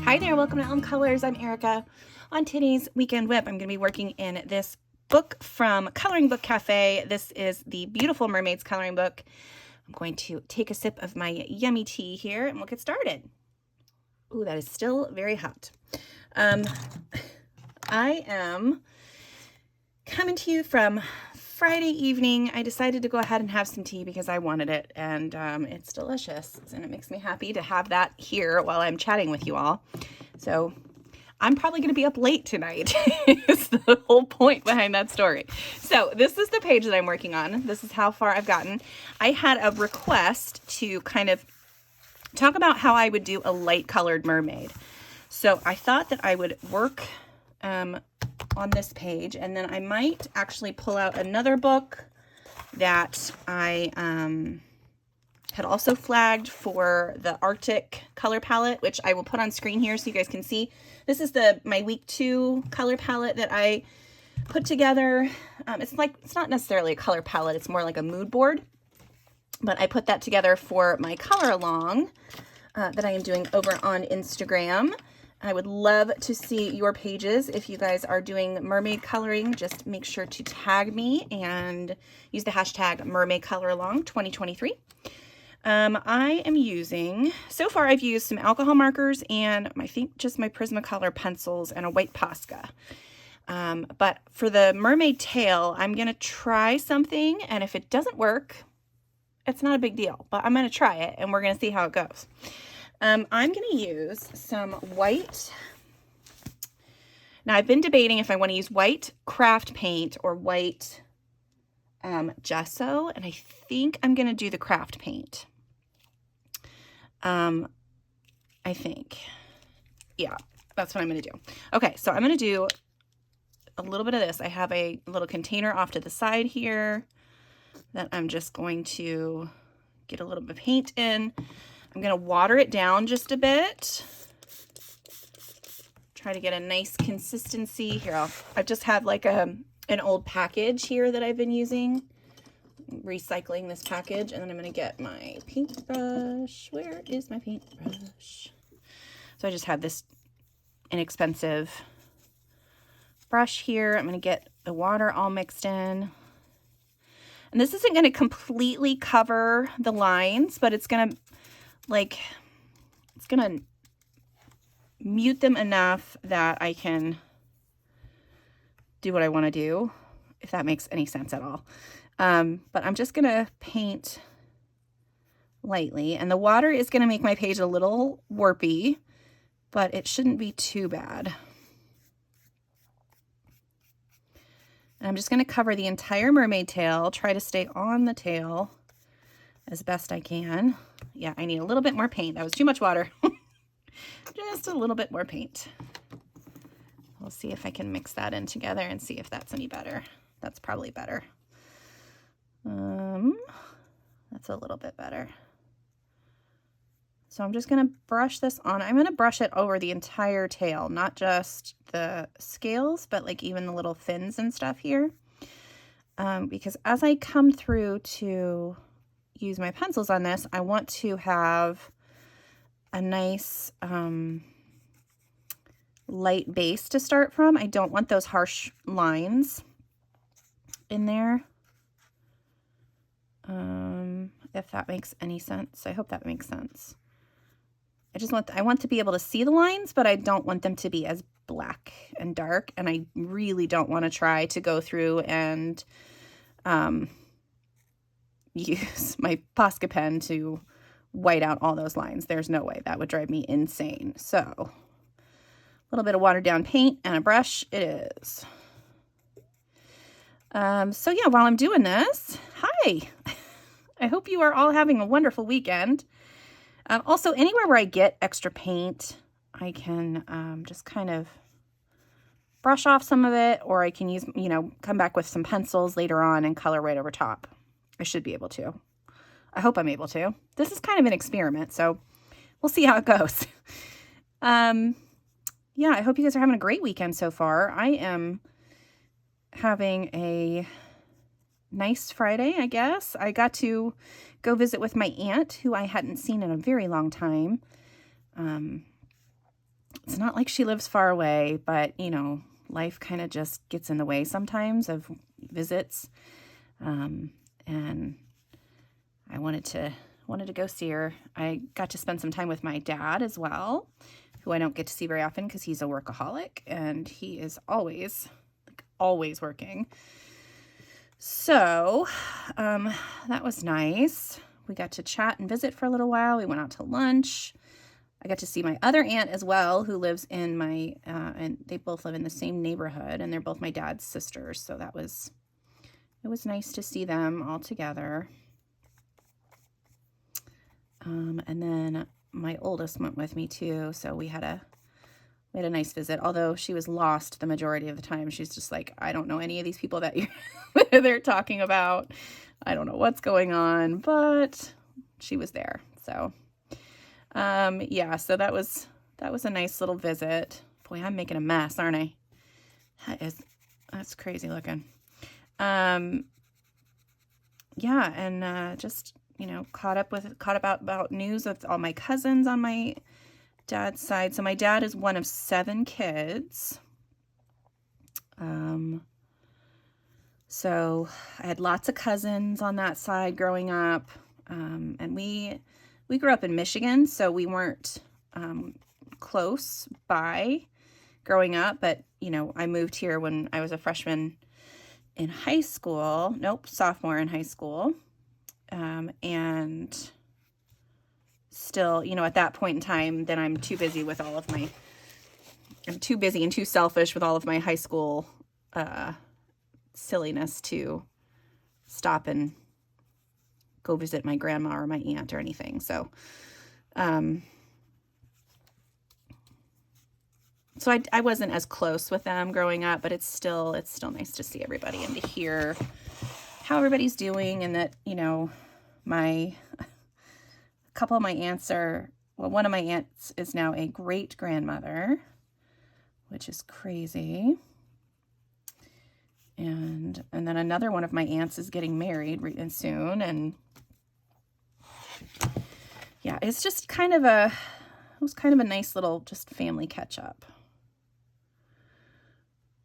Hi there, welcome to Elm Colors. I'm Erica. On today's Weekend Whip, I'm going to be working in this book from Coloring Book Cafe. This is the Beautiful Mermaids coloring book. I'm going to take a sip of my yummy tea here and we'll get started. Ooh, that is still very hot. I am coming to you from Friday evening. I decided to go ahead and have some tea because I wanted it, and it's delicious, and it makes me happy to have that here while I'm chatting with you all. So I'm probably going to be up late tonight is the whole point behind that story. So this is the page that I'm working on. This is how far I've gotten. I had a request to kind of talk about how I would do a light colored mermaid. So I thought that I would work on this page, and then I might actually pull out another book that I had also flagged for the Arctic color palette, which I will put on screen here so you guys can see. This is my week 2 color palette that I put together. It's not necessarily a color palette, it's more like a mood board, but I put that together for my color along that I am doing over on Instagram. I would love to see your pages. If you guys are doing mermaid coloring, just make sure to tag me and use the hashtag Mermaid Color Along 2023. I am using, so far I've used some alcohol markers and I think just my Prismacolor pencils and a white Posca. But for the mermaid tail, I'm going to try something, and if it doesn't work, it's not a big deal, but I'm going to try it and we're going to see how it goes. I'm going to use some white. Now, I've been debating if I want to use white craft paint or white gesso, and I think I'm going to do the craft paint. I think. Yeah, that's what I'm going to do. Okay, so I'm going to do a little bit of this. I have a little container off to the side here that I'm just going to get a little bit of paint in. I'm going to water it down just a bit. Try to get a nice consistency. Here, I just have like an old package here that I've been using. Recycling this package, and then I'm going to get my paintbrush. Where is my paintbrush? So I just have this inexpensive brush here. I'm going to get the water all mixed in. And this isn't going to completely cover the lines, but it's going to mute them enough that I can do what I want to do, if that makes any sense at all. But I'm just going to paint lightly, and the water is going to make my page a little warpy, but it shouldn't be too bad. And I'm just going to cover the entire mermaid tail, try to stay on the tail as best I can. Yeah, I need a little bit more paint. That was too much water. Just a little bit more paint. We'll see if I can mix that in together and see if that's any better. That's probably better. That's a little bit better. So I'm just going to brush this on. I'm going to brush it over the entire tail, not just the scales, but like even the little fins and stuff here. Because as I come through to use my pencils on this, I want to have a nice light base to start from. I don't want those harsh lines in there. If that makes any sense. I hope that makes sense. I want to be able to see the lines, but I don't want them to be as black and dark, and I really don't want to try to go through and use my Posca pen to white out all those lines. There's no way. That would drive me insane. So a little bit of watered down paint and a brush it is. So yeah, while I'm doing this, hi, I hope you are all having a wonderful weekend. Also, anywhere where I get extra paint, I can just kind of brush off some of it, or I can use, come back with some pencils later on and color right over top. I should be able to. I hope I'm able to. This is kind of an experiment, so we'll see how it goes. Yeah, I hope you guys are having a great weekend so far. I am having a nice Friday, I guess. I got to go visit with my aunt, who I hadn't seen in a very long time. it's not like she lives far away, but, you know, life kind of just gets in the way sometimes of visits. And I wanted to go see her. I got to spend some time with my dad as well, who I don't get to see very often because he's a workaholic and he is always working. So, that was nice. We got to chat and visit for a little while. We went out to lunch. I got to see my other aunt as well, who lives in my, and they both live in the same neighborhood, and they're both my dad's sisters. So it was nice to see them all together. And then my oldest went with me too. So we had a nice visit, although she was lost the majority of the time. She's just like, I don't know any of these people that they're talking about. I don't know what's going on, but she was there. So, yeah, so that was a nice little visit. Boy, I'm making a mess, aren't I? That's crazy looking. Yeah, and just, you know, caught up about news with all my cousins on my dad's side. So my dad is one of 7 kids. So I had lots of cousins on that side growing up. And we grew up in Michigan, so we weren't close by growing up, but you know, I moved here when I was a freshman in high school. Nope, sophomore in high school. And still, you know, at that point in time, then I'm too busy and too selfish with all of my high school silliness to stop and go visit my grandma or my aunt or anything. So, so I wasn't as close with them growing up, but it's still nice to see everybody and to hear how everybody's doing, and that, you know, a couple of my aunts one of my aunts is now a great grandmother, which is crazy. And then another one of my aunts is getting married soon. And yeah, it's just it was kind of a nice little just family catch up.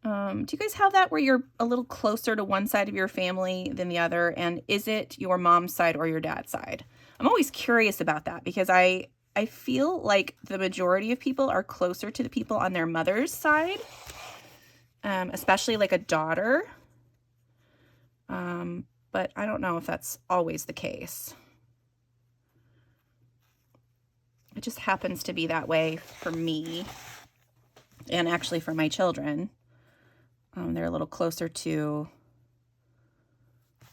Do you guys have that where you're a little closer to one side of your family than the other? And is it your mom's side or your dad's side? I'm always curious about that because I feel like the majority of people are closer to the people on their mother's side, especially like a daughter. But I don't know if that's always the case. It just happens to be that way for me, and actually for my children. They're a little closer to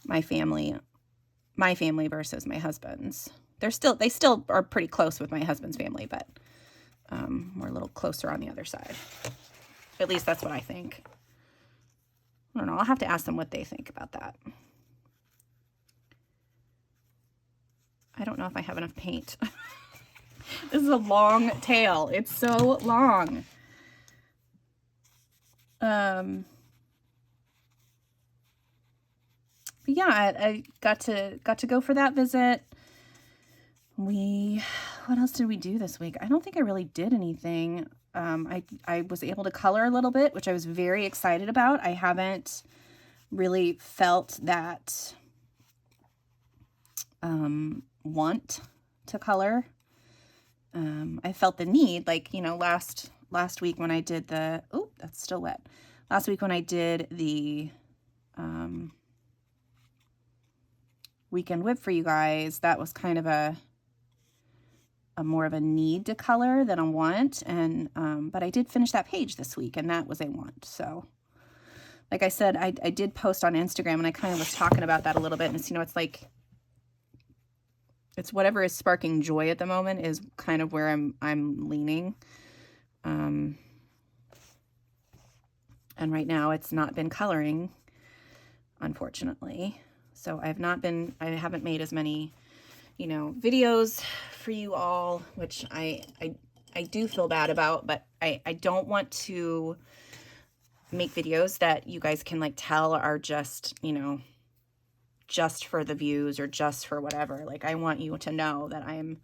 my family versus my husband's. They still are pretty close with my husband's family, but we're a little closer on the other side. At least that's what I think. I don't know. I'll have to ask them what they think about that. I don't know if I have enough paint. This is a long tail. It's so long. But yeah, I got to go for that visit. What else did we do this week? I don't think I really did anything. I was able to color a little bit, which I was very excited about. I haven't really felt that want to color. I felt the need, like, you know, last week when I did that's still wet. Last week when I did the weekend whip for you guys, that was kind of a more of a need to color than a want. And but I did finish that page this week, and that was a want. So like I said, I did post on Instagram, and I kind of was talking about that a little bit. And it's, you know, it's like, it's whatever is sparking joy at the moment is kind of where I'm leaning. And right now it's not been coloring, unfortunately. So I haven't made as many, you know, videos for you all, which I do feel bad about, but I don't want to make videos that you guys can like tell are just, you know, just for the views or just for whatever. Like, I want you to know that I'm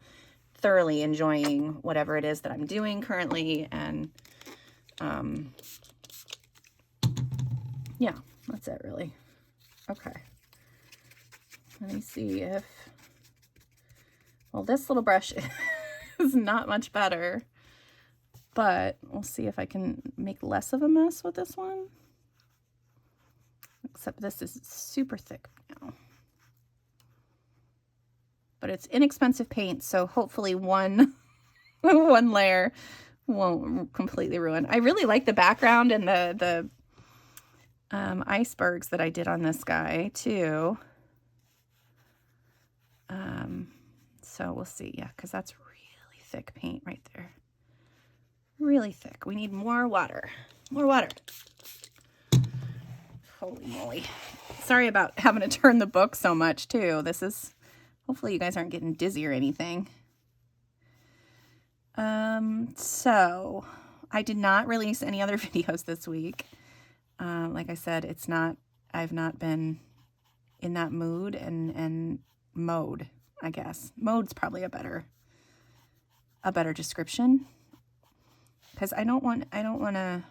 thoroughly enjoying whatever it is that I'm doing currently. And yeah, that's it really. Okay. Let me see if, well, this little brush is not much better, but we'll see if I can make less of a mess with this one. Except this is super thick now. But it's inexpensive paint, so hopefully one layer won't completely ruin. I really like the background and the icebergs that I did on this guy too. So we'll see. Yeah, because that's really thick paint right there. Really thick. We need more water. More water. Holy moly. Sorry about having to turn the book so much too. This is, hopefully you guys aren't getting dizzy or anything. So I did not release any other videos this week. Like I said, I've not been in that mood and mode, I guess. Mode's probably a better description. Because I don't want to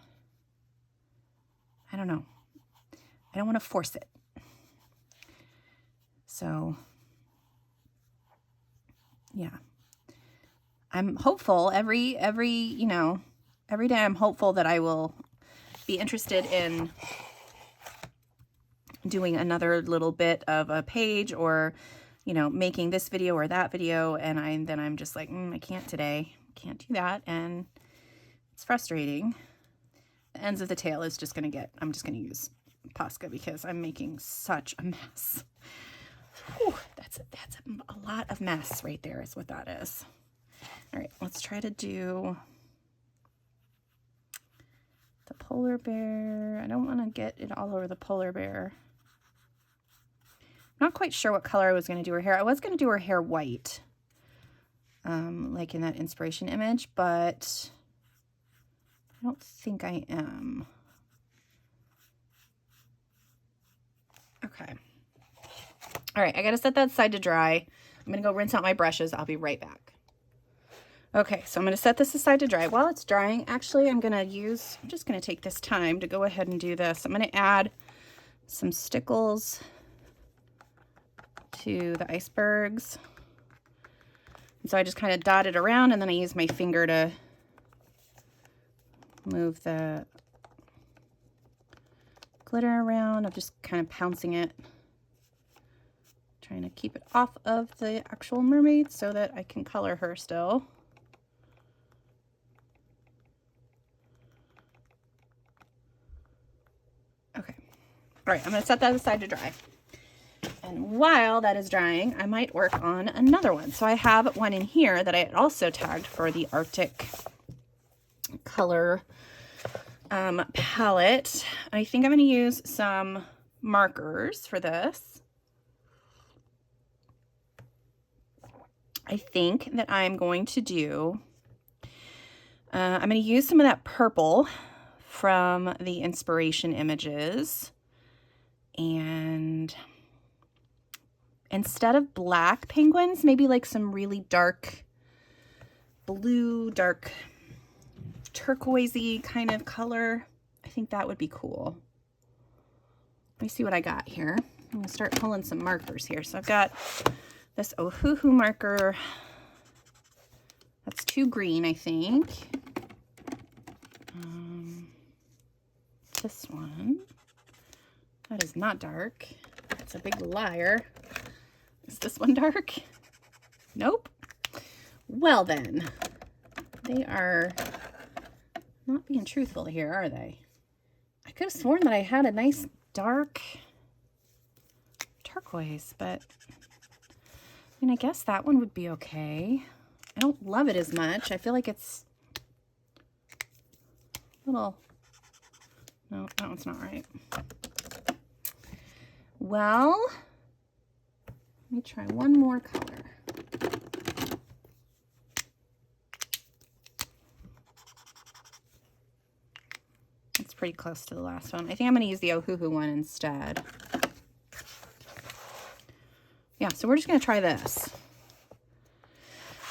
force it. So, yeah. I'm hopeful every day I'm hopeful that I will be interested in doing another little bit of a page, or, making this video or that video. And then I'm just like, I can't today. Can't do that. And it's frustrating. The ends of the tail is just going to I'm just going to use Posca because I'm making such a mess. Whew, that's a lot of mess right there is what that is. All right, let's try to do the polar bear. I don't want to get it all over the polar bear. I'm not quite sure what color I was going to do her hair. I was going to do her hair white, like in that inspiration image, but I don't think I am. Okay. All right, I got to set that aside to dry. I'm going to go rinse out my brushes. I'll be right back. Okay, so I'm going to set this aside to dry. While it's drying, actually, I'm just going to take this time to go ahead and do this. I'm going to add some stickles to the icebergs. And so I just kind of dot it around, and then I use my finger to move the glitter around. I'm just kind of pouncing it, trying to keep it off of the actual mermaid so that I can color her still. Okay. All right, I'm going to set that aside to dry. And while that is drying, I might work on another one. So I have one in here that I had also tagged for the Arctic color palette. I think I'm going to use some markers for this. I think that I'm going to do, I'm going to use some of that purple from the inspiration images, and instead of black penguins, maybe like some really dark blue, dark turquoisey kind of color. I think that would be cool. Let me see what I got here. I'm going to start pulling some markers here. So I've got this Ohuhu marker. That's too green, I think. This one. That is not dark. That's a big liar. Is this one dark? Nope. Well then, they are not being truthful here, are they? I could have sworn that I had a nice dark turquoise, but I mean, I guess that one would be okay. I don't love it as much. I feel like it's a little, no, that one's not right. Well, let me try one more color. It's pretty close to the last one. I think I'm going to use the Ohuhu one instead. Yeah, so we're just going to try this.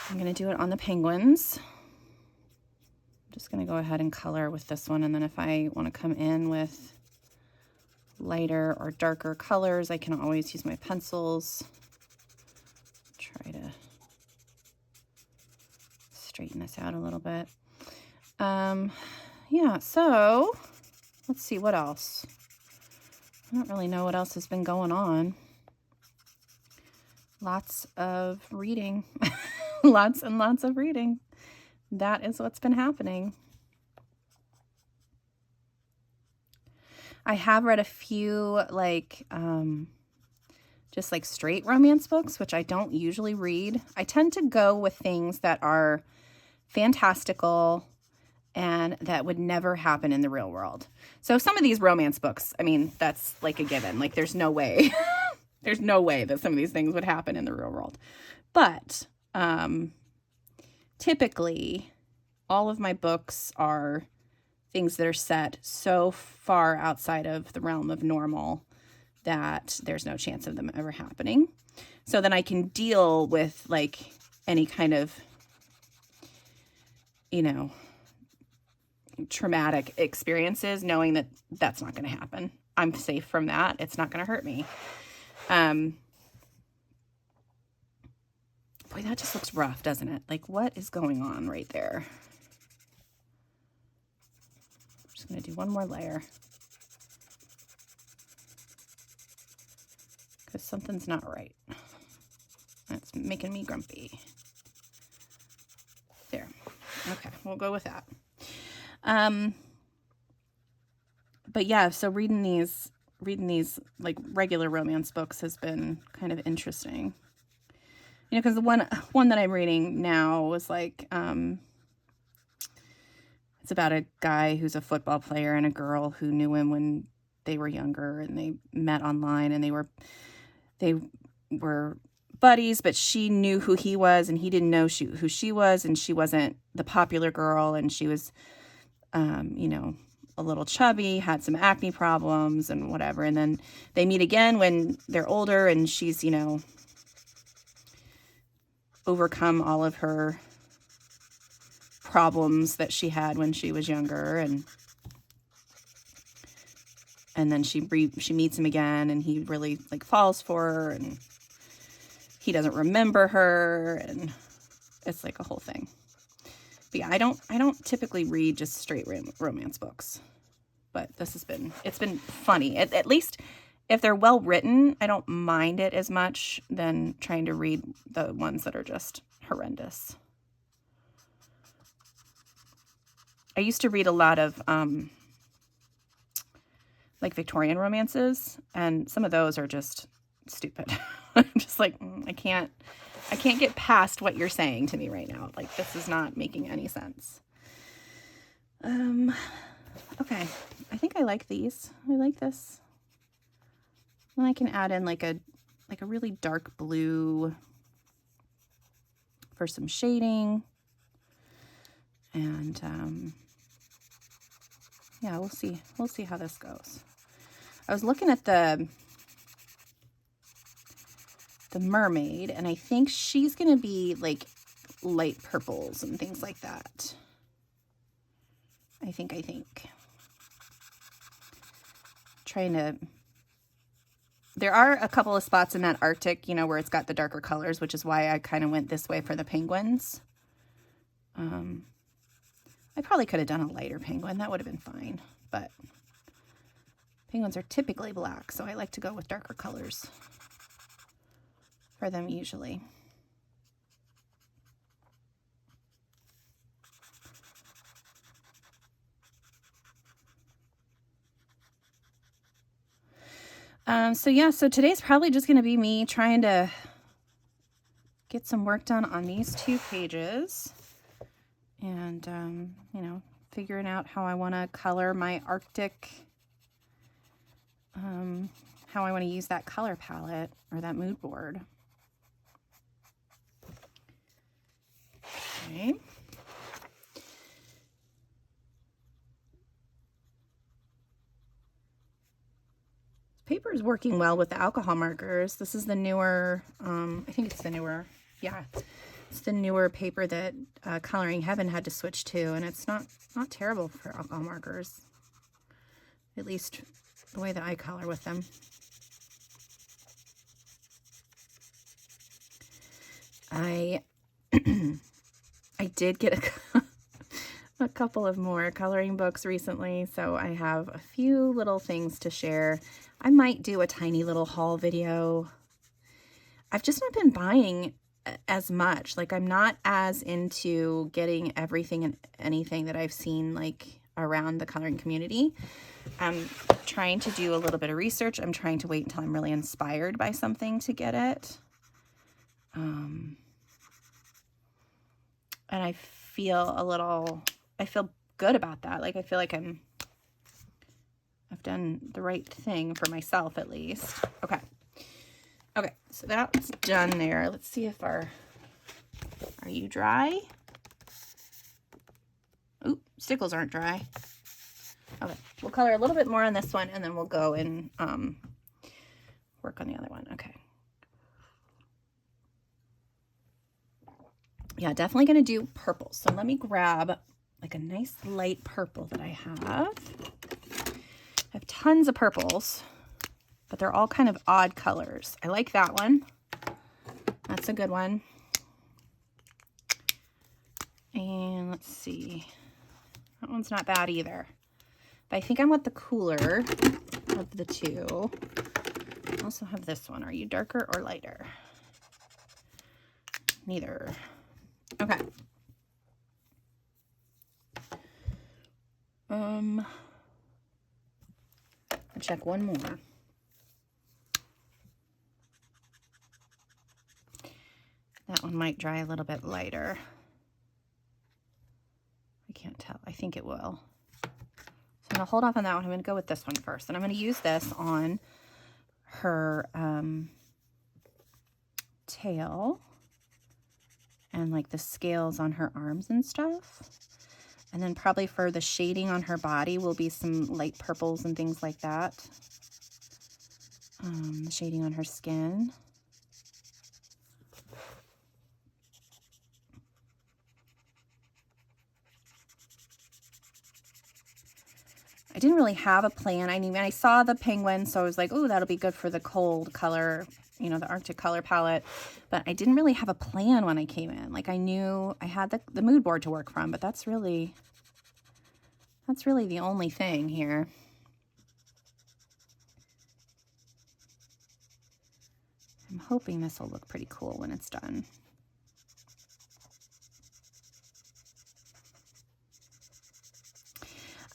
I'm going to do it on the penguins. I'm just going to go ahead and color with this one, and then if I want to come in with lighter or darker colors, I can always use my pencils. Try to straighten this out a little bit. Yeah, so let's see what else. I don't really know what else has been going on. Lots of reading. Lots and lots of reading. That is what's been happening. I have read a few just like straight romance books, which I don't usually read. I tend to go with things that are fantastical and that would never happen in the real world. So some of these romance books, I mean, that's like a given. Like there's no way, there's no way that some of these things would happen in the real world. But typically all of my books are things that are set so far outside of the realm of normal that there's no chance of them ever happening. So then I can deal with like any kind of, you know, traumatic experiences, knowing that that's not going to happen. I'm safe from that. It's not going to hurt me. Boy, that just looks rough, doesn't it? Like, what is going on right there? I'm just going to do one more layer, because something's not right. That's making me grumpy. There. Okay, we'll go with that. But yeah, so reading these like regular romance books has been kind of interesting. You know, because the one that I'm reading now was like, it's about a guy who's a football player and a girl who knew him when they were younger, and they met online, and they were buddies, but she knew who he was and he didn't know who she was, and she wasn't the popular girl, and she was, you know, a little chubby, had some acne problems and whatever. And then they meet again when they're older, and she's, you know, overcome all of her problems that she had when she was younger, and then she meets him again, and he really like falls for her, and he doesn't remember her, and it's like a whole thing. But yeah, I don't typically read just straight romance books, but it's been funny. At least if they're well written, I don't mind it as much than trying to read the ones that are just horrendous. I used to read a lot of like Victorian romances, and some of those are just stupid. I'm just like, I can't get past what you're saying to me right now. Like, this is not making any sense. Okay, I think I like these. I like this. And I can add in like a really dark blue for some shading. And yeah, we'll see how this goes. I was looking at the mermaid, and I think she's going to be like light purples and things like that. I think. Trying to, there are a couple of spots in that Arctic, you know, where it's got the darker colors, which is why I kind of went this way for the penguins. I probably could have done a lighter penguin. That would have been fine, but penguins are typically black, so I like to go with darker colors for them usually. So today's probably just going to be me trying to get some work done on these 2 pages, and, you know, figuring out how I want to color my Arctic, how I want to use that color palette or that mood board. Okay. Paper is working well with the alcohol markers. This is the newer, I think it's the newer, yeah. It's the newer paper that Coloring Heaven had to switch to, and it's not terrible for alcohol markers, at least the way that I color with them. I did get a couple of more coloring books recently, so I have a few little things to share. I might do a tiny little haul video. I've just not been buying as much. Like, I'm not as into getting everything and anything that I've seen like around the coloring community. I'm trying to do a little bit of research. I'm trying to wait until I'm really inspired by something to get it. And I feel good about that. Like, I feel like I've done the right thing for myself, at least. Okay. Okay, so that's done there. Let's see if are you dry? Oop, stickles aren't dry. Okay, we'll color a little bit more on this one, and then we'll go and work on the other one. Okay. Yeah, definitely gonna do purple. So let me grab like a nice light purple that I have. I have tons of purples, but they're all kind of odd colors. I like that one. That's a good one. And let's see. That one's not bad either. But I think I want the cooler of the two. I also have this one. Are you darker or lighter? Neither. Okay. I'll check one more. That one might dry a little bit lighter. I can't tell. I think it will. So I'm going to hold off on that one. I'm going to go with this one first. And I'm going to use this on her tail and like the scales on her arms and stuff. And then probably for the shading on her body will be some light purples and things like that. The shading on her skin. I didn't really have a plan. I mean, I saw the penguin, so I was like, oh, that'll be good for the cold color, you know, the Arctic color palette. But I didn't really have a plan when I came in. Like, I knew I had the mood board to work from, but that's really the only thing here. I'm hoping this will look pretty cool when it's done.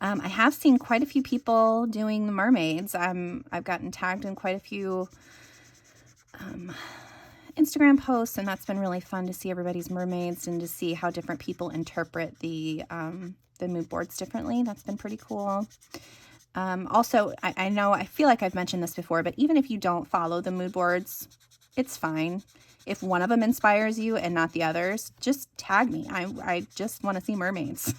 I have seen quite a few people doing the mermaids. I've gotten tagged in quite a few Instagram posts, and that's been really fun to see everybody's mermaids and to see how different people interpret the mood boards differently. That's been pretty cool. Also, I know, I feel like I've mentioned this before, but even if you don't follow the mood boards, it's fine. If one of them inspires you and not the others, just tag me. I just want to see mermaids.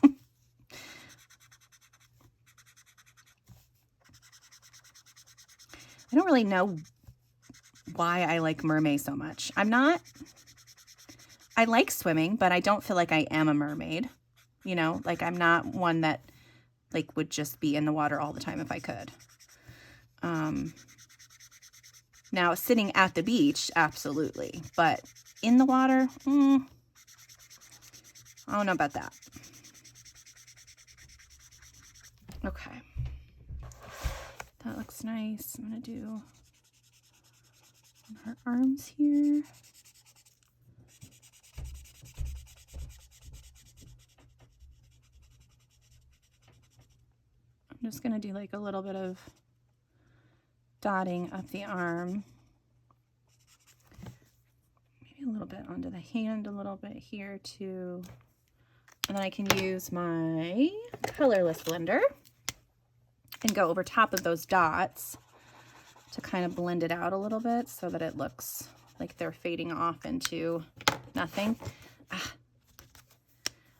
I don't really know why I like Mermay so much. I like swimming, but I don't feel like I am a mermaid. You know, like I'm not one that like would just be in the water all the time if I could. Now sitting at the beach, absolutely. But in the water, I don't know about that. Okay. That looks nice. I'm going to do her arms here. I'm just going to do like a little bit of dotting up the arm. Maybe a little bit onto the hand, a little bit here too. And then I can use my colorless blender and go over top of those dots to kind of blend it out a little bit so that it looks like they're fading off into nothing. I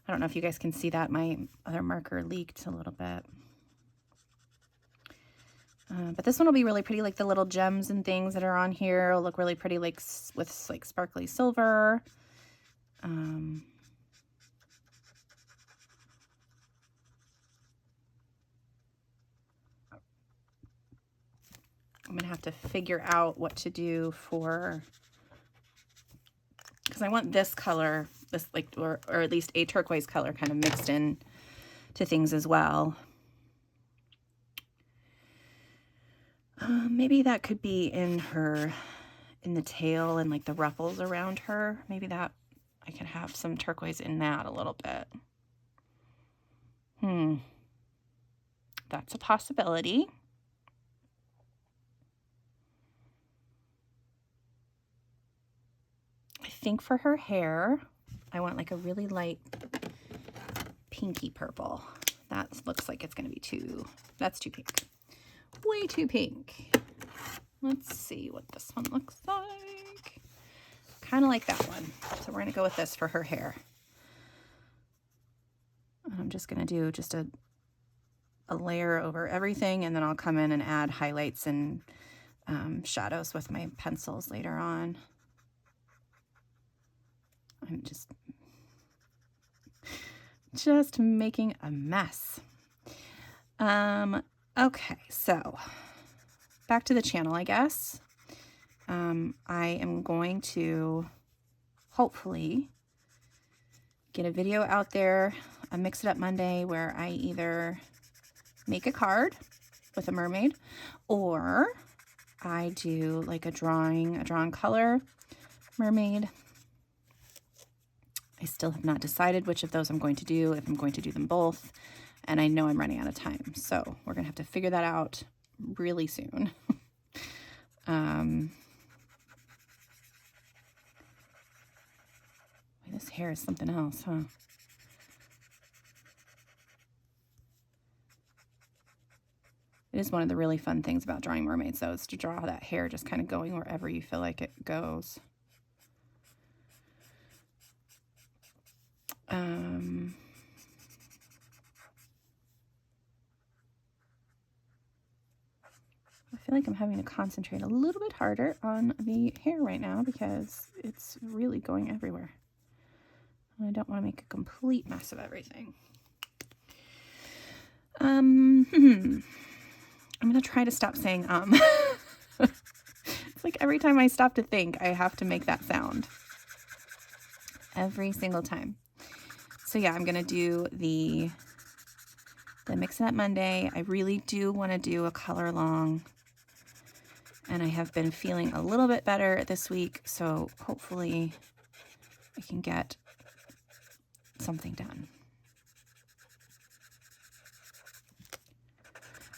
don't know if you guys can see that. My other marker leaked a little bit. But this one will be really pretty, like the little gems and things that are on here will look really pretty, like with like sparkly silver. I'm gonna have to figure out what to do for, because I want this color, this like, or at least a turquoise color kind of mixed in to things as well. Maybe that could be in the tail and like the ruffles around her. Maybe that I could have some turquoise in that a little bit. That's a possibility. I think for her hair, I want like a really light pinky purple. That looks like it's going to be that's too pink. Way too pink. Let's see what this one looks like. Kind of like that one. So we're going to go with this for her hair. I'm just going to do just a layer over everything, and then I'll come in and add highlights and shadows with my pencils later on. I'm just making a mess. Okay, so back to the channel, I guess. I am going to hopefully get a video out there, a Mix It Up Monday, where I either make a card with a mermaid, or I do like a drawn color mermaid. I still have not decided which of those I'm going to do, if I'm going to do them both, and I know I'm running out of time, so we're gonna have to figure that out really soon. This hair is something else, huh? It is one of the really fun things about drawing mermaids, though, is to draw that hair just kind of going wherever you feel like it goes. I feel like I'm having to concentrate a little bit harder on the hair right now because it's really going everywhere. And I don't want to make a complete mess of everything. I'm going to try to stop saying It's like every time I stop to think, I have to make that sound. Every single time. So yeah, I'm going to do the Mix It Up Monday. I really do want to do a color long. And I have been feeling a little bit better this week, so hopefully I can get something done.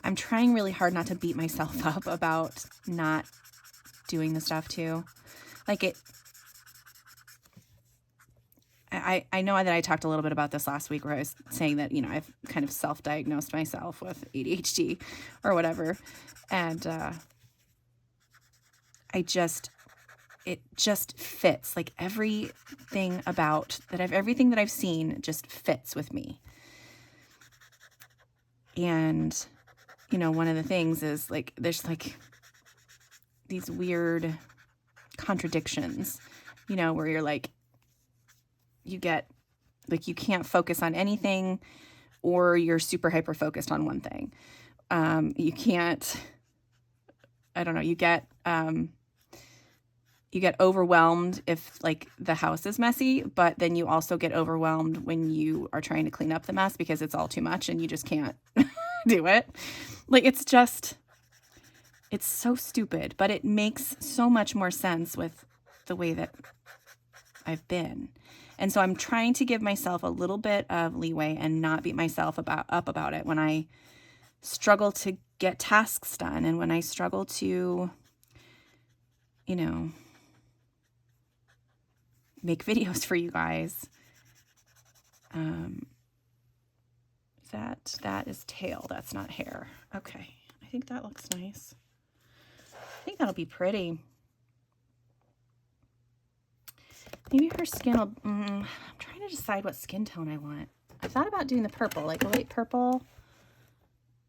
I'm trying really hard not to beat myself up about not doing the stuff too. Like I know that I talked a little bit about this last week where I was saying that, you know, I've kind of self-diagnosed myself with ADHD or whatever. And it just fits. Like everything that I've seen just fits with me. And, you know, one of the things is like, there's like these weird contradictions, you know, where you're like, you get like, you can't focus on anything, or you're super hyper focused on one thing. You can't, I don't know, you get overwhelmed if like the house is messy, but then you also get overwhelmed when you are trying to clean up the mess because it's all too much and you just can't do it. Like, it's so stupid, but it makes so much more sense with the way that I've been. And so I'm trying to give myself a little bit of leeway and not beat myself up about it when I struggle to get tasks done and when I struggle to, you know, make videos for you guys. That is tail. That's not hair. Okay. I think that looks nice. I think that'll be pretty. Maybe her skin will, I'm trying to decide what skin tone I want. I thought about doing the purple, like a light purple,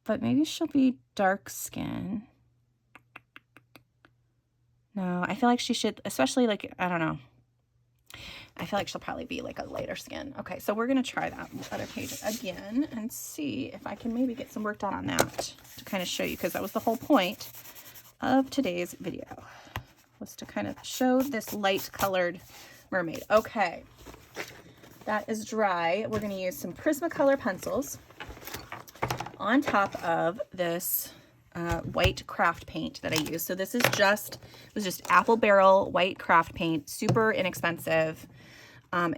but maybe she'll be dark skin. No, I feel like she should, especially like, I don't know. I feel like she'll probably be like a lighter skin. Okay, so we're going to try that other page again and see if I can maybe get some work done on that to kind of show you, because that was the whole point of today's video, was to kind of show this light colored mermaid. Okay, that is dry. We're going to use some Prismacolor pencils on top of this white craft paint that I use. So this is it was just Apple Barrel white craft paint, super inexpensive.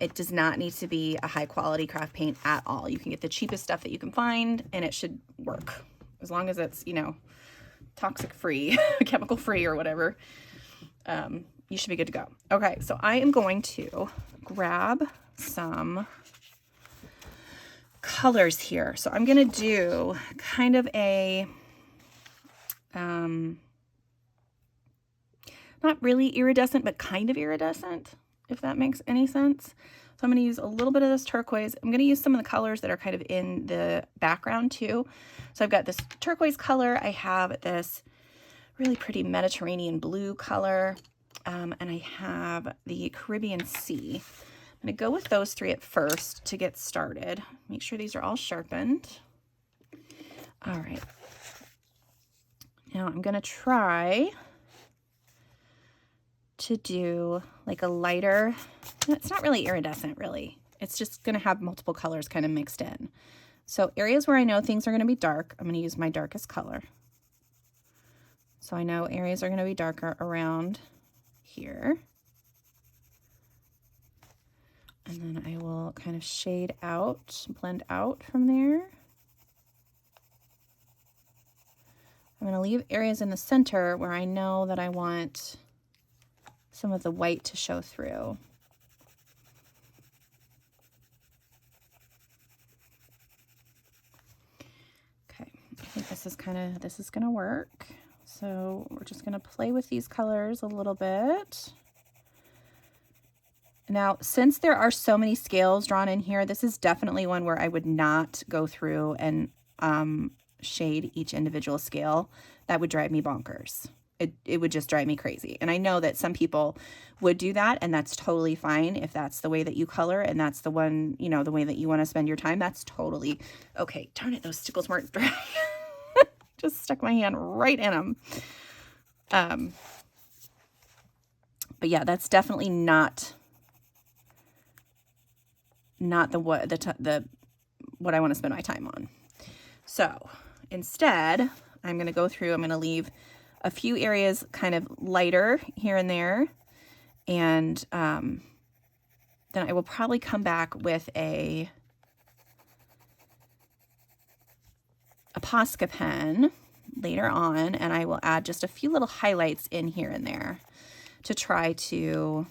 It does not need to be a high quality craft paint at all. You can get the cheapest stuff that you can find and it should work as long as it's, you know, toxic free, chemical free or whatever. You should be good to go. Okay, so I am going to grab some colors here. So I'm going to do kind of a, not really iridescent, but kind of iridescent, if that makes any sense. So I'm going to use a little bit of this turquoise. I'm going to use some of the colors that are kind of in the background too. So I've got this turquoise color. I have this really pretty Mediterranean blue color. And I have the Caribbean Sea. I'm going to go with those three at first to get started. Make sure these are all sharpened. All right. Now I'm going to try to do like a lighter, it's not really iridescent really. It's just going to have multiple colors kind of mixed in. So areas where I know things are going to be dark, I'm going to use my darkest color. So I know areas are going to be darker around here. And then I will kind of shade out, blend out from there. I'm going to leave areas in the center where I know that I want some of the white to show through. Okay, I think this is going to work. So we're just going to play with these colors a little bit. Now, since there are so many scales drawn in here, this is definitely one where I would not go through and shade each individual scale. That would drive me bonkers. It would just drive me crazy. And I know that some people would do that, and that's totally fine if that's the way that you color and that's the one, you know, the way that you want to spend your time. That's totally okay. Darn it, those stickles weren't dry. Just stuck my hand right in them. But yeah, that's definitely not what I want to spend my time on. So instead, I'm going to go through, I'm going to leave a few areas kind of lighter here and there. And then I will probably come back with a Posca pen later on, and I will add just a few little highlights in here and there to try to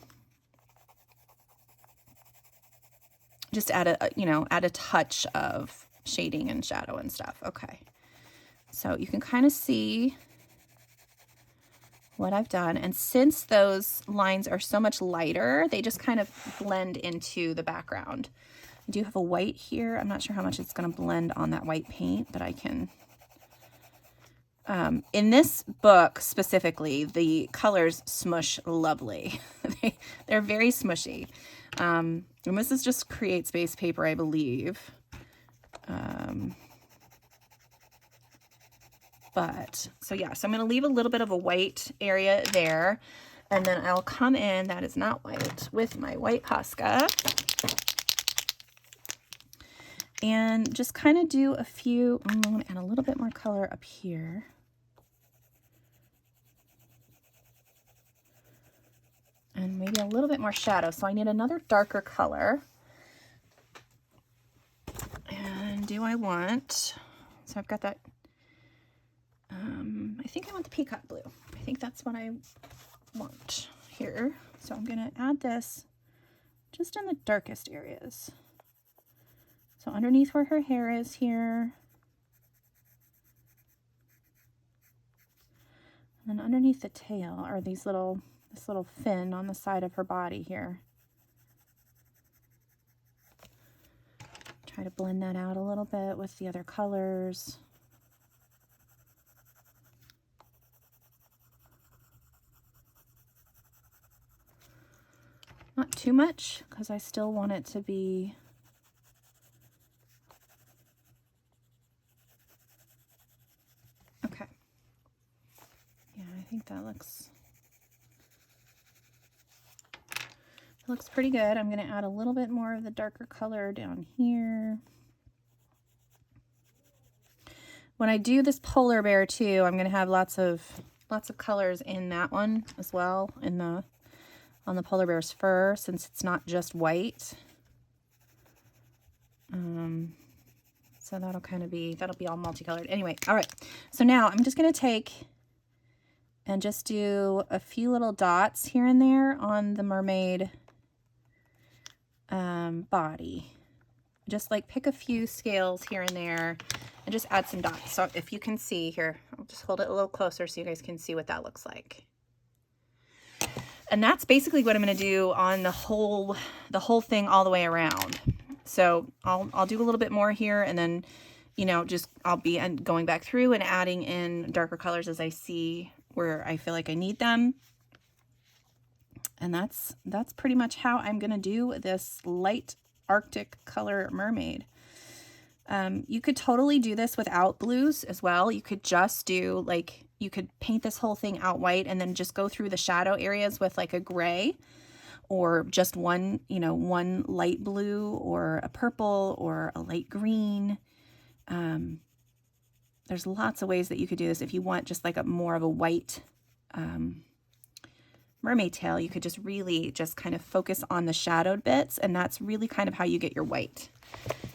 just add a touch of shading and shadow and stuff. Okay. So you can kind of see what I've done. And since those lines are so much lighter, they just kind of blend into the background. I do have a white here. I'm not sure how much it's going to blend on that white paint, but I can. In this book specifically, the colors smush lovely. They're very smushy. And this is just Create Space paper, I believe. So yeah, so I'm going to leave a little bit of a white area there, and then I'll come in, that is not white, with my white Posca, and just kind of do a few, I'm going to add a little bit more color up here. And maybe a little bit more shadow, so I need another darker color. And do I want, so I've got that, I think I want the peacock blue. I think that's what I want here. So I'm going to add this just in the darkest areas. So underneath where her hair is here. And then underneath the tail are this little fin on the side of her body here. Try to blend that out a little bit with the other colors. Not too much, because I still want it to be okay. Yeah, I think that looks pretty good. I'm going to add a little bit more of the darker color down here. When I do this polar bear too, I'm going to have lots of colors in that one as well, in the on the polar bear's fur, since it's not just white. So that'll be all multicolored. Anyway, all right. So now I'm just going to take and just do a few little dots here and there on the mermaid body. Just like pick a few scales here and there and just add some dots. So if you can see here, I'll just hold it a little closer so you guys can see what that looks like. And that's basically what I'm going to do on the whole thing all the way around. So I'll do a little bit more here, and then, you know, just I'll be going back through and adding in darker colors as I see where I feel like I need them. And that's pretty much how I'm going to do this light Arctic color mermaid. You could totally do this without blues as well. You could just do like, you could paint this whole thing out white and then just go through the shadow areas with like a gray, or just one, you know, one light blue or a purple or a light green. There's lots of ways that you could do this. If you want just like a more of a white mermaid tail, you could just really just kind of focus on the shadowed bits, and that's really kind of how you get your white.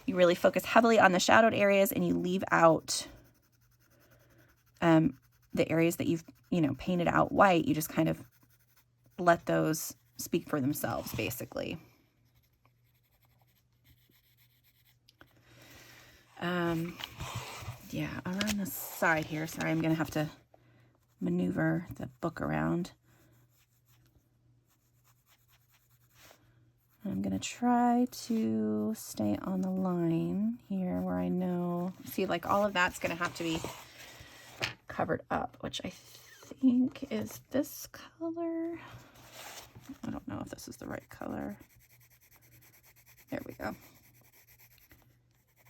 You really focus heavily on the shadowed areas, and you leave out the areas that you've, you know, painted out white. You just kind of let those speak for themselves, basically. Yeah, around the side here. Sorry, I'm going to have to maneuver the book around. I'm going to try to stay on the line here where I know, see, like all of that's going to have to be covered up, which I think is this color. I don't know if this is the right color. There we go.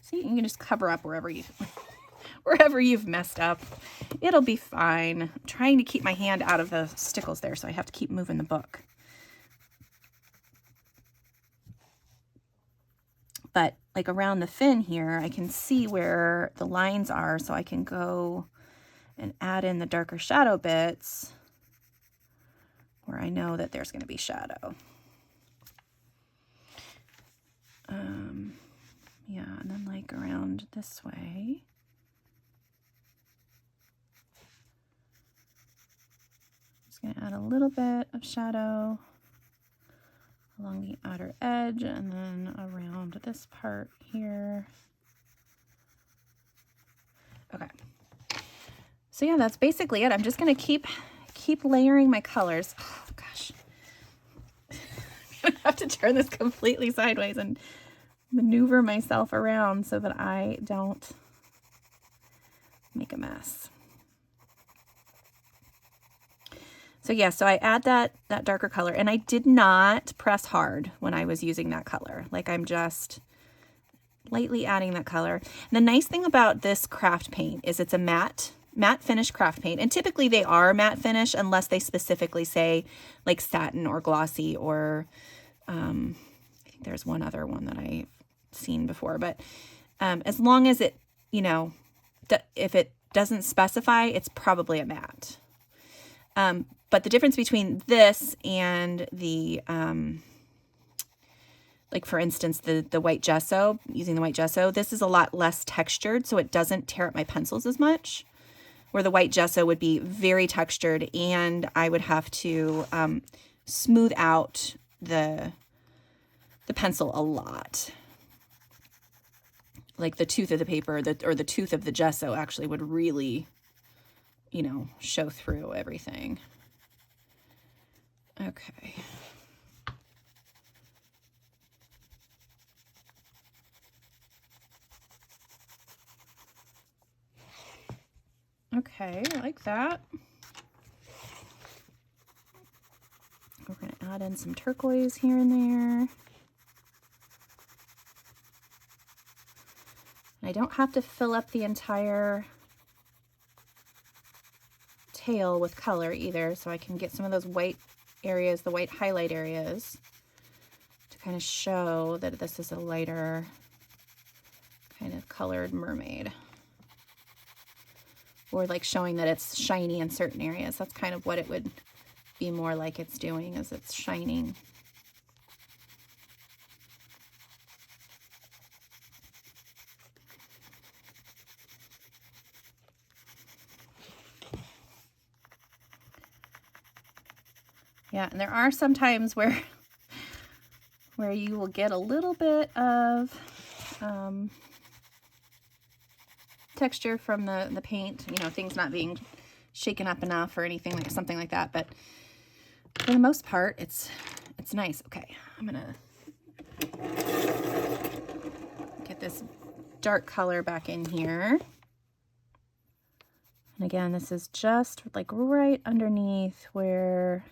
See, you can just cover up wherever you've messed up. It'll be fine. I'm trying to keep my hand out of the stickles there, so I have to keep moving the book. But like around the fin here, I can see where the lines are, so I can go and add in the darker shadow bits where I know that there's going to be shadow. Yeah, and then like around this way. Just going to add a little bit of shadow along the outer edge, and then around this part here. Okay. So yeah, that's basically it. I'm just going to keep layering my colors. Oh gosh. I'm going to have to turn this completely sideways and maneuver myself around so that I don't make a mess. So yeah, so I add that darker color, and I did not press hard when I was using that color. Like, I'm just lightly adding that color. And the nice thing about this craft paint is it's a matte finish craft paint. And typically they are matte finish unless they specifically say like satin or glossy, or I think there's one other one that I've seen before. But as long as it, you know, if it doesn't specify, it's probably a matte. But the difference between this and the, like for instance, the white gesso, using the white gesso, this is a lot less textured, so it doesn't tear up my pencils as much, where the white gesso would be very textured, and I would have to smooth out the pencil a lot. Like the tooth of the paper, or the tooth of the gesso actually would really, you know, show through everything. Okay. Okay, I like that. We're going to add in some turquoise here and there. I don't have to fill up the entire tail with color either, so I can get some of those white areas, the white highlight areas, to kind of show that this is a lighter kind of colored mermaid. Or like showing that it's shiny in certain areas. That's kind of what it would be more like it's doing, is it's shining. Yeah, and there are some times where you will get a little bit of texture from the paint, you know, things not being shaken up enough or anything like something like that, but for the most part it's nice. Okay, I'm gonna get this dark color back in here. And again, this is just like right underneath where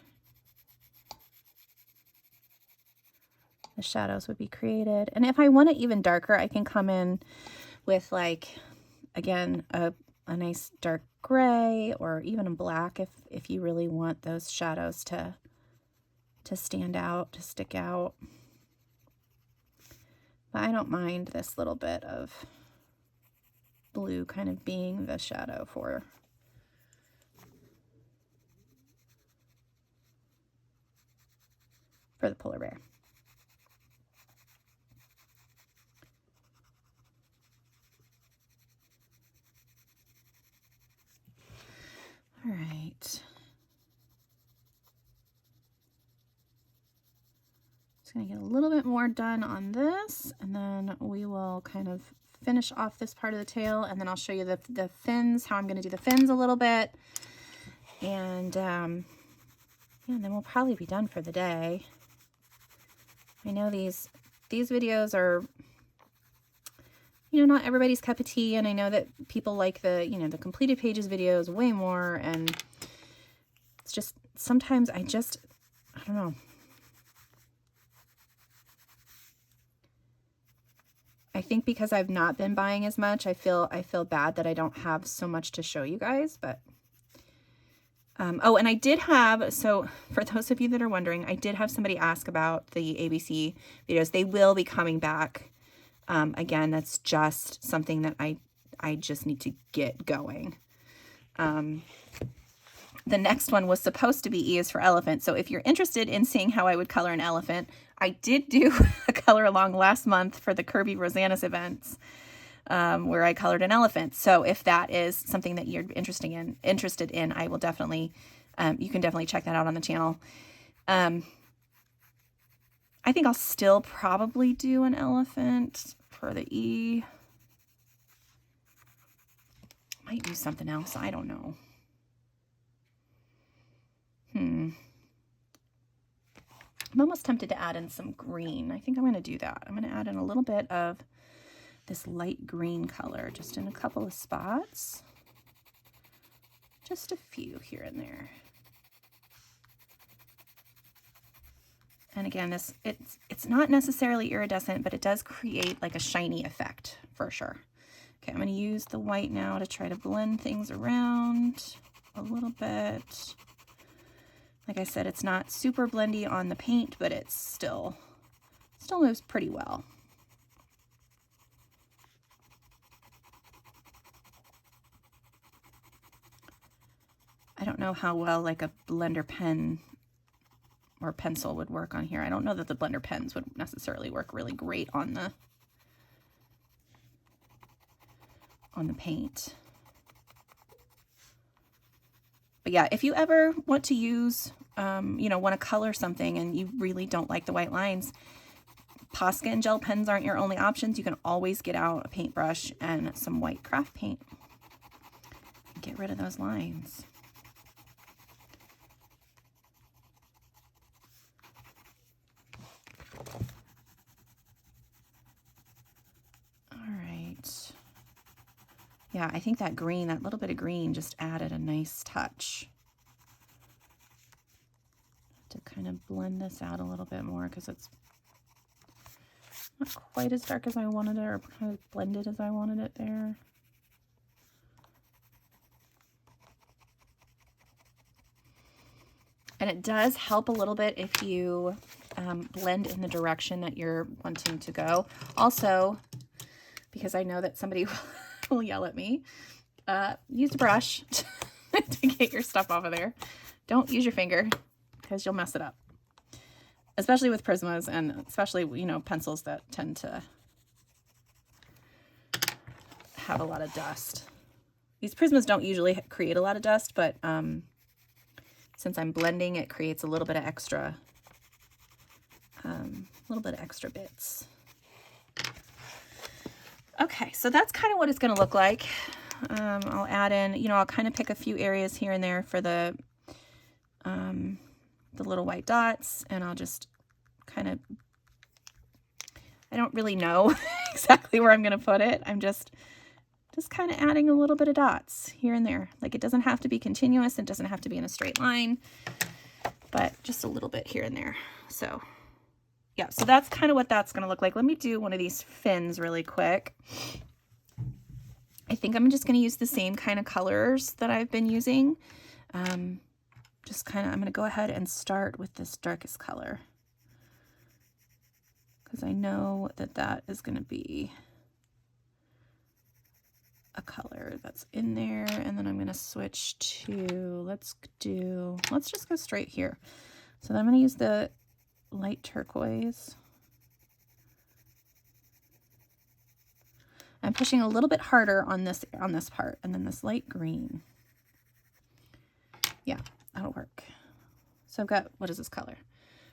the shadows would be created. And if I want it even darker, I can come in with, like, again, a nice dark gray or even a black if you really want those shadows to stand out, to stick out. But I don't mind this little bit of blue kind of being the shadow for the polar bear. All right. Just gonna get a little bit more done on this, and then we will kind of finish off this part of the tail, and then I'll show you the fins, how I'm gonna do the fins a little bit. And yeah, and then we'll probably be done for the day. I know these videos are, you know, not everybody's cup of tea, and I know that people like the, you know, the completed pages videos way more, and it's just, sometimes I don't know. I think because I've not been buying as much, I feel bad that I don't have so much to show you guys, but oh, and I did have, so for those of you that are wondering, I did have somebody ask about the ABC videos. They will be coming back. Again, that's just something that I just need to get going. The next one was supposed to be E is for elephant. So if you're interested in seeing how I would color an elephant, I did do a color along last month for the Kirby Rosanna's events, where I colored an elephant. So if that is something that you're interested in, I will definitely, you can definitely check that out on the channel. I think I'll still probably do an elephant for the E. Might do something else. I don't know. I'm almost tempted to add in some green. I think I'm going to do that. I'm going to add in a little bit of this light green color, just in a couple of spots. Just a few here and there. And again, it's not necessarily iridescent, but it does create like a shiny effect for sure. Okay, I'm going to use the white now to try to blend things around a little bit. Like I said, it's not super blendy on the paint, but it's still moves pretty well. I don't know how well like a blender pen or pencil would work on here. I don't know that the blender pens would necessarily work really great on the paint. But yeah, if you ever want to use, you know, want to color something and you really don't like the white lines, Posca and gel pens aren't your only options. You can always get out a paintbrush and some white craft paint and get rid of those lines. Yeah, I think that green, that little bit of green just added a nice touch to kind kind of blend this out a little bit more because it's not quite as dark as I wanted it, or kind of blended as I wanted it there. And it does help a little bit if you blend in the direction that you're wanting to go. Also, because I know that somebody will yell at me, use a brush to get your stuff off of there. Don't use your finger because you'll mess it up. Especially with Prismas, and especially, you know, pencils that tend to have a lot of dust. These Prismas don't usually create a lot of dust, but since I'm blending, it creates a little bit of extra bits. Okay, so that's kind of what it's going to look like. I'll add in, you know, I'll kind of pick a few areas here and there for the little white dots, and I'll just kind of, I don't really know exactly where I'm going to put it. I'm just kind of adding a little bit of dots here and there. Like, it doesn't have to be continuous. It doesn't have to be in a straight line, but just a little bit here and there. So yeah, so that's kind of what that's going to look like. Let me do one of these fins really quick. I think I'm just going to use the same kind of colors that I've been using. Just kind of, I'm going to go ahead and start with this darkest color, because I know that that is going to be a color that's in there. And then I'm going to switch to, let's just go straight here. So then I'm going to use the light turquoise. I'm pushing a little bit harder on this part, and then this light green. Yeah, that'll work. So I've got, what is this color?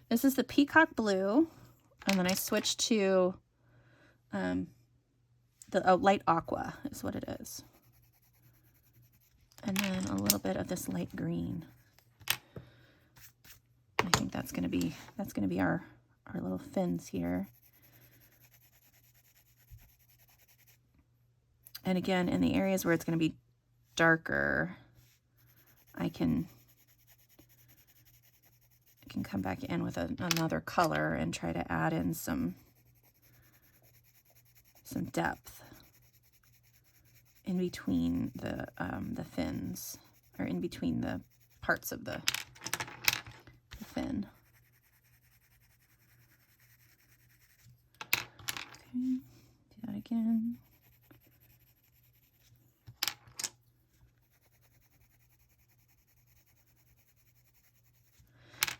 This is the peacock blue, and then I switched to the light aqua is what it is. And then a little bit of this light green. I think that's gonna be our little fins here. And again, in the areas where it's gonna be darker, I can come back in with another color and try to add in some depth in between the fins, or in between the parts of the fin. Okay, do that again.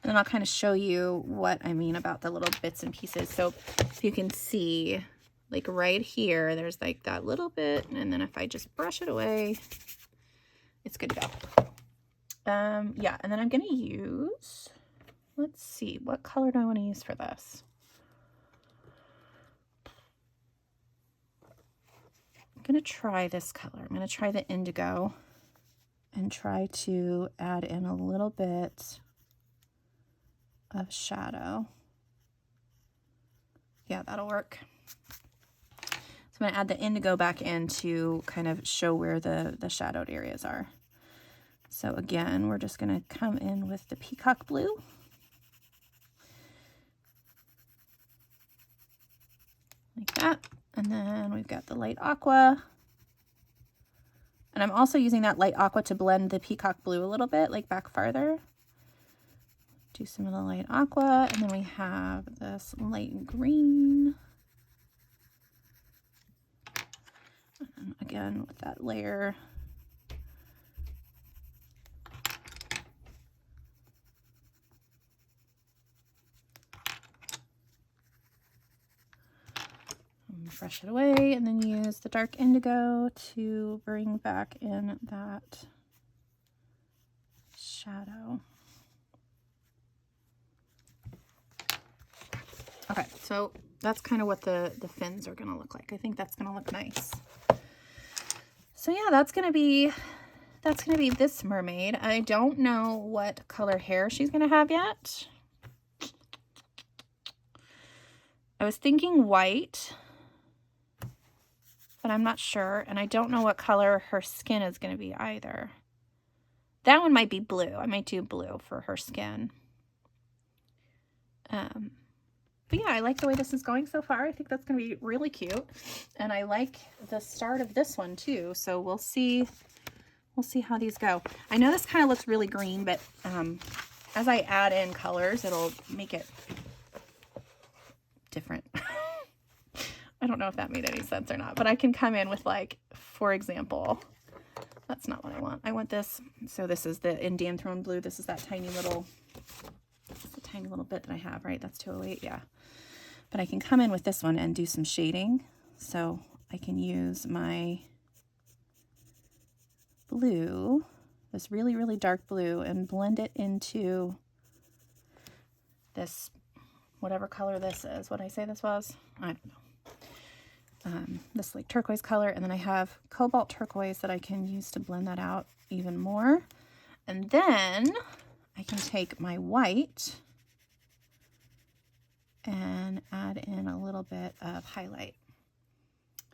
And then I'll kind of show you what I mean about the little bits and pieces. So if you can see, like right here, there's like that little bit, and then if I just brush it away, it's good to go. Yeah, and then I'm gonna use, let's see, what color do I want to use for this? I'm gonna try this color. I'm gonna try the indigo and try to add in a little bit of shadow. Yeah, that'll work. So I'm going to add the indigo back in to kind of show where the shadowed areas are. So again, we're just going to come in with the peacock blue. Like that. And then we've got the light aqua. And I'm also using that light aqua to blend the peacock blue a little bit, like back farther. Do some of the light aqua, and then we have this light green. And again, with that layer. Brush it away, and then use the dark indigo to bring back in that shadow. Okay, so that's kind of what the fins are going to look like. I think that's going to look nice. So yeah, that's going to be this mermaid. I don't know what color hair she's going to have yet. I was thinking white, but I'm not sure, and I don't know what color her skin is going to be either. That one might be blue. I might do blue for her skin. But yeah, I like the way this is going so far. I think that's going to be really cute. And I like the start of this one too. So we'll see how these go. I know this kind of looks really green, but as I add in colors, it'll make it different. I don't know if that made any sense or not, but I can come in with, like, for example, that's not what I want. I want this. So this is the Indian Throne Blue. This is that tiny little, the tiny little bit that I have, right? That's 208, yeah. But I can come in with this one and do some shading. So I can use my blue, this really, really dark blue, and blend it into this, whatever color this is. What did I say this was? I don't know. This like turquoise color, and then I have cobalt turquoise that I can use to blend that out even more. And then I can take my white and add in a little bit of highlight.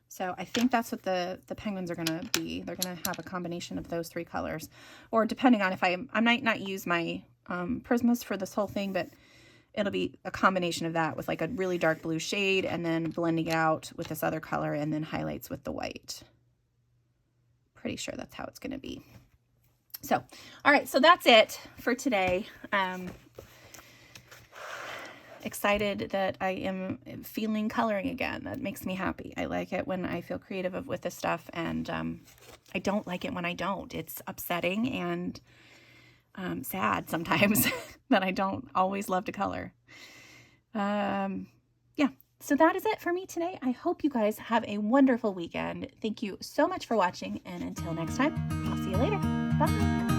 So I think that's what the penguins are going to be. They're going to have a combination of those three colors, or depending on if I might not use my Prismas for this whole thing, but it'll be a combination of that with like a really dark blue shade and then blending it out with this other color and then highlights with the white. Pretty sure that's how it's going to be. So, all right, so that's it for today. Excited that I am feeling coloring again. That makes me happy. I like it when I feel creative with this stuff, and I don't like it when I don't. It's upsetting and sad sometimes that I don't always love to color. Yeah, so that is it for me today. I hope you guys have a wonderful weekend. Thank you so much for watching, and until next time, I'll see you later. Bye.